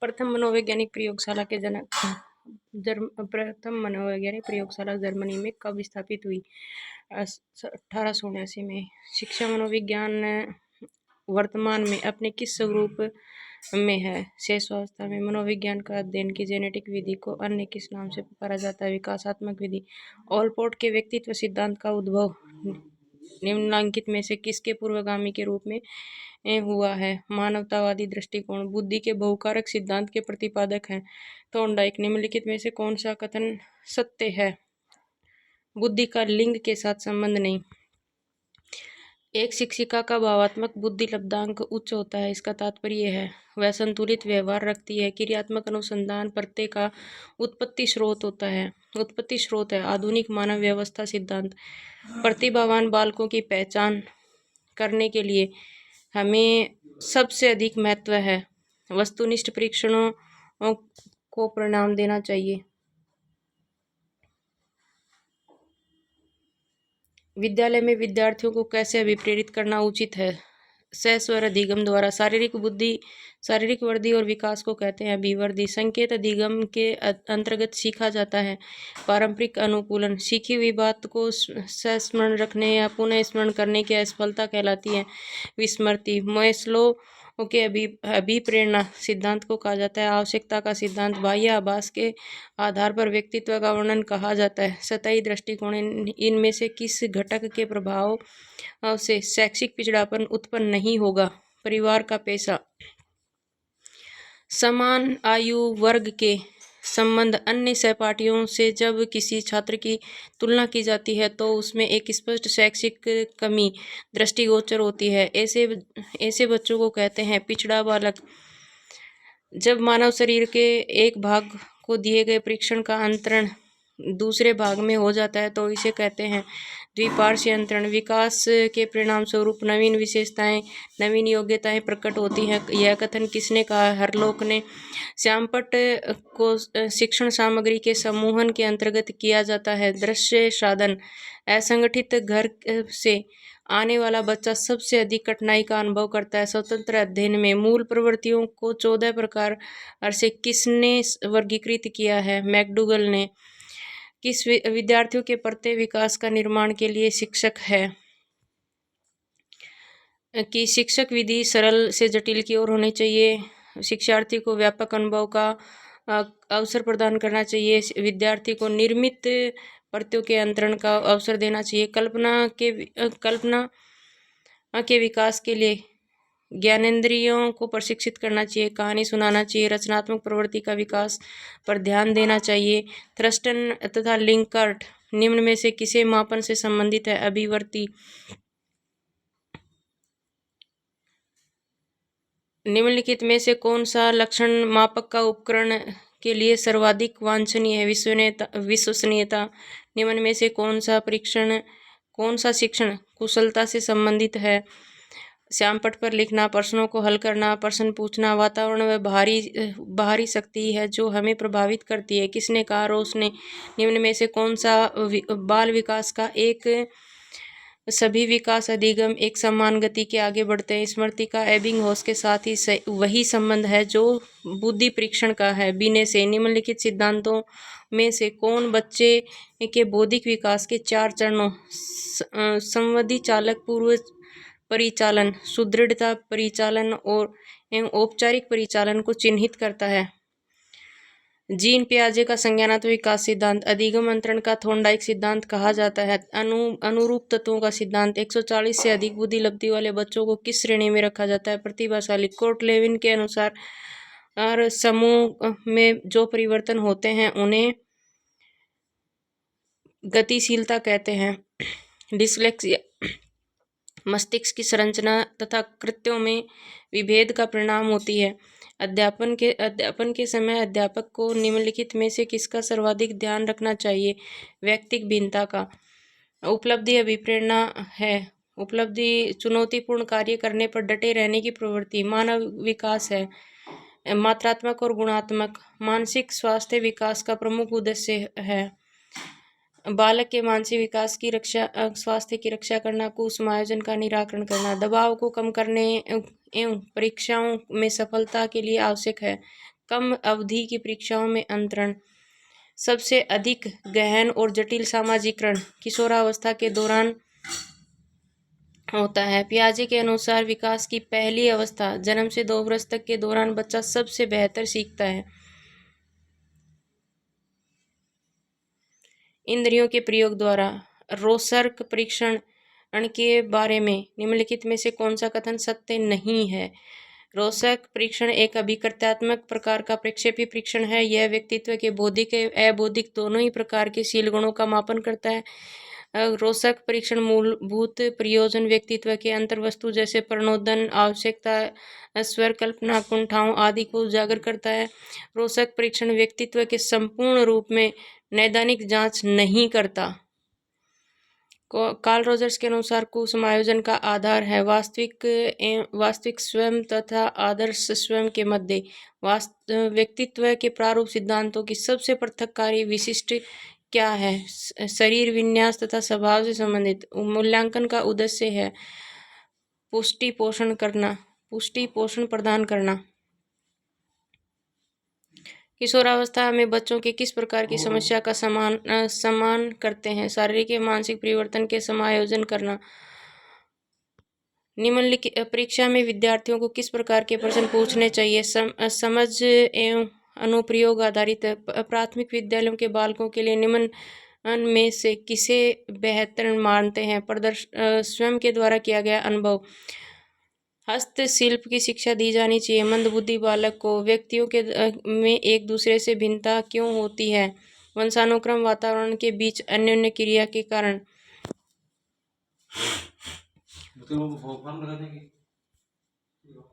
प्रथम मनोवैज्ञानिक प्रयोगशाला के जनक प्रथम मनोवैज्ञानिक प्रयोगशाला जर्मनी में कब स्थापित हुई? 1879 में। शिक्षा मनोविज्ञान वर्तमान में अपने किस स्वरूप में है? शैशवावस्था में। मनोविज्ञान का अध्ययन की जेनेटिक विधि को अन्य किस नाम से पुकारा जाता है? विकासात्मक विधि। ऑलपोर्ट के व्यक्तित्व सिद्धांत का उद्भव निम्नलिखित में से किसके पूर्वगामी के रूप में हुआ है? मानवतावादी दृष्टिकोण। बुद्धि के बहुकारक सिद्धांत के प्रतिपादक हैं थॉर्नडाइक। निम्नलिखित में से कौन सा कथन सत्य है? बुद्धि का लिंग के साथ संबंध नहीं। एक शिक्षिका का भावात्मक बुद्धि लब्धांक उच्च होता है, इसका तात्पर्य है वह संतुलित व्यवहार रखती है। क्रियात्मक अनुसंधान प्रत्यय का उत्पत्ति स्रोत होता है, उत्पत्ति स्रोत है। आधुनिक मानव व्यवस्था सिद्धांत। प्रतिभावान बालकों की पहचान करने के लिए हमें सबसे अधिक महत्व है वस्तुनिष्ठ परीक्षणों को परिणाम देना चाहिए। विद्यालय में विद्यार्थियों को कैसे अभिप्रेरित करना उचित है? सहस्वर अधिगम द्वारा। शारीरिक बुद्धि, शारीरिक वृद्धि और विकास को कहते हैं अभिवृद्धि। संकेत अधिगम के अंतर्गत सीखा जाता है पारंपरिक अनुकूलन। सीखी हुई बात को संस्मरण रखने या पुनः स्मरण करने की असफलता कहलाती है विस्मृति। मैस्लो के अभिप्रेरणा सिद्धांत को कहा जाता है आवश्यकता का सिद्धांत। बाह्य आभास के आधार पर व्यक्तित्व का वर्णन कहा जाता है सतही दृष्टिकोण। इनमें से किस घटक के प्रभाव से शैक्षिक पिछड़ापन उत्पन्न नहीं होगा? परिवार का पेशा। समान आयु वर्ग के संबंध अन्य सहपाठियों से जब किसी छात्र की तुलना की जाती है तो उसमें एक स्पष्ट शैक्षिक कमी दृष्टिगोचर होती है। ऐसे बच्चों को कहते हैं पिछड़ा बालक। जब मानव शरीर के एक भाग को दिए गए परीक्षण का अंतरण दूसरे भाग में हो जाता है तो इसे कहते हैं द्विपार्श्व अंतरण। विकास के परिणाम स्वरूप नवीन विशेषताएं, नवीन योग्यताएं प्रकट होती हैं। यह कथन किसने कहा? हरलोक ने। श्यामपट्ट को शिक्षण सामग्री के समूहन के अंतर्गत किया जाता है दृश्य साधन। असंगठित घर से आने वाला बच्चा सबसे अधिक कठिनाई का अनुभव करता है स्वतंत्र अध्ययन में। मूल प्रवृत्तियों को 14 प्रकार से किसने वर्गीकृत किया है? मैकडूगल ने। किस विद्यार्थियों के प्रत्यय विकास का निर्माण के लिए शिक्षक है? कि शिक्षक विधि सरल से जटिल की ओर होनी चाहिए। शिक्षार्थी को व्यापक अनुभव का अवसर प्रदान करना चाहिए। विद्यार्थी को निर्मित प्रत्ययों के अंतरण का अवसर देना चाहिए। कल्पना के विकास के लिए ज्ञानेंद्रियों को प्रशिक्षित करना चाहिए। कहानी सुनाना चाहिए। रचनात्मक प्रवृत्ति का विकास पर ध्यान देना चाहिए। थ्रस्टन तथा लिंकार्ट निम्न में से किसे मापन से संबंधित है? अभिवृत्ति। निम्नलिखित में से कौन सा लक्षण मापक का उपकरण के लिए सर्वाधिक वांछनीय है? विश्वसनीयता। निम्न में से कौन सा शिक्षण कुशलता से संबंधित है? श्यामपट्ट पर लिखना, प्रश्नों को हल करना, प्रश्न पूछना। वातावरण व बाहरी शक्ति है जो हमें प्रभावित करती है। किसने कहा? रोस ने। निम्न में से कौन सा बाल विकास का एक सभी विकास अधिगम एक समान गति के आगे बढ़ते हैं? स्मृति का एबिंगहॉस के साथ ही वही संबंध है जो बुद्धि परीक्षण का है बीने से। निम्नलिखित सिद्धांतों में से कौन बच्चे के बौद्धिक विकास के 4 चरणों संवदी चालक, पूर्व परिचालन, सुदृढ़ता परिचालन और औपचारिक परिचालन को चिन्हित करता है? जीन पियाजे का संज्ञानात्मक विकास सिद्धांत। अधिगम अंतरण का थॉर्नडाइक सिद्धांत कहा जाता है। अनुरूप तत्वों का सिद्धांत। 140 से अधिक बुद्धि लब्धि वाले बच्चों को किस श्रेणी में रखा जाता है? प्रतिभाशाली। कोर्ट लेविन के अनुसार समूह में जो परिवर्तन होते हैं उन्हें गतिशीलता कहते हैं। डिसलेक्सिया मस्तिष्क की संरचना तथा कृत्यों में विभेद का परिणाम होती है। अध्यापन के समय अध्यापक को निम्नलिखित में से किसका सर्वाधिक ध्यान रखना चाहिए? व्यक्तिगत भिन्नता का। उपलब्धि अभिप्रेरणा है। उपलब्धि चुनौतीपूर्ण कार्य करने पर डटे रहने की प्रवृत्ति। मानव विकास है मात्रात्मक और गुणात्मक। मानसिक स्वास्थ्य विकास का प्रमुख उद्देश्य है। बालक के मानसिक विकास की स्वास्थ्य की रक्षा करना, कुसमायोजन का निराकरण करना। दबाव को कम करने एवं परीक्षाओं में सफलता के लिए आवश्यक है। कम अवधि की परीक्षाओं में अंतरण। सबसे अधिक गहन और जटिल सामाजिकरण किशोरावस्था के दौरान होता है। पियाजे के अनुसार विकास की पहली अवस्था जन्म से 2 वर्ष तक के दौरान बच्चा सबसे बेहतर सीखता है। इंद्रियों के प्रयोग द्वारा रोसर्क परीक्षण के बारे में निम्नलिखित में से कौन सा कथन सत्य नहीं है? रोसर्क परीक्षण एक अभिकर्त्यात्मक प्रकार का प्रक्षेपी परीक्षण है। यह व्यक्तित्व के बौद्धिक एवं अबौद्धिक दोनों ही प्रकार के शील गुणों का मापन करता है। रोसक परीक्षण मूलभूत प्रयोजन व्यक्तित्व के अंतर्वस्तु जैसे प्रणोदन, आवश्यकता, स्वर कल्पना, कुंठाओं आदि को उजागर करता है। रोसक परीक्षण व्यक्तित्व के संपूर्ण रूप में नैदानिक जांच नहीं करता। कार्ल रोजर्स के अनुसार कुसमायोजन का आधार है वास्तविक स्वयं तथा आदर्श स्वयं के मध्य व्यक्तित्व के प्रारूप सिद्धांतों की सबसे पृथककारी विशिष्ट क्या है? शरीर विन्यास तथा स्वभाव से संबंधित। मूल्यांकन का उद्देश्य है पुष्टि पोषण प्रदान करना। किशोरावस्था में बच्चों के किस प्रकार की समस्या का सम्मान करते हैं? शारीरिक एवं मानसिक परिवर्तन के समायोजन करना। निम्नलिखित परीक्षा में विद्यार्थियों को किस प्रकार के प्रश्न पूछने चाहिए? समझ एवं अनुप्रयोग आधारित। प्राथमिक विद्यालयों के बालकों के लिए निम्न में से किसे बेहतर मानते हैं? स्वयं के द्वारा किया गया अनुभव। हस्तशिल्प की शिक्षा दी जानी चाहिए। मंदबुद्धि बालक को व्यक्तियों के में एक दूसरे से भिन्नता क्यों होती है? वंशानुक्रम, वातावरण के बीच अन्योन्य क्रिया के कारण।